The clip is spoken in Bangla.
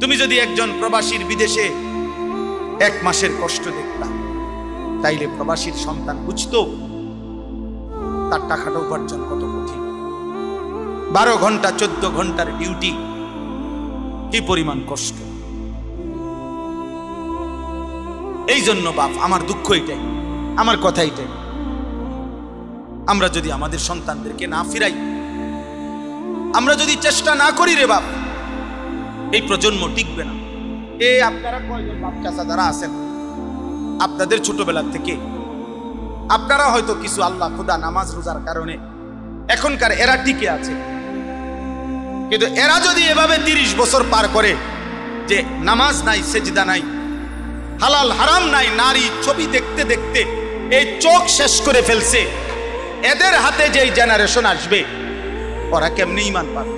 তুমি যদি একজন প্রবাসীর বিদেশে 1 মাসের কষ্ট দেখতা, তাইলে প্রবাসীর সন্তান বুঝতো তার টাকাটা উপার্জন কত কঠিন। 12 ঘন্টা 14 ঘন্টার ডিউটি, কি পরিমাণ কষ্ট। এই জন্য বাপ, আমার দুঃখ এটাই, আমার কথা এটাই, আমরা যদি আমাদের সন্তানদেরকে না ফিরাই, আমরা যদি চেষ্টা না করি রে বাপ, এই প্রজন্ম টিকবে না। আপনারা কয়জন বাপ চাচা যারা আছেন, আপনাদের ছোটবেলা থেকে আপনারা হয়তো কিছু আল্লাহ খোদা নামাজ রোজার কারণে এখনকার এরা টিকে আছে, কিন্তু এরা যদি এভাবে 30 বছর পার করে যে নামাজ নাই, সেজদা নাই, হালাল হারাম নাই, নারী ছবি দেখতে দেখতে এই চোখ শেষ করে ফেলছে, এদের হাতে যেই জেনারেশন আসবে, ওরা কেমনে ঈমান পাবে?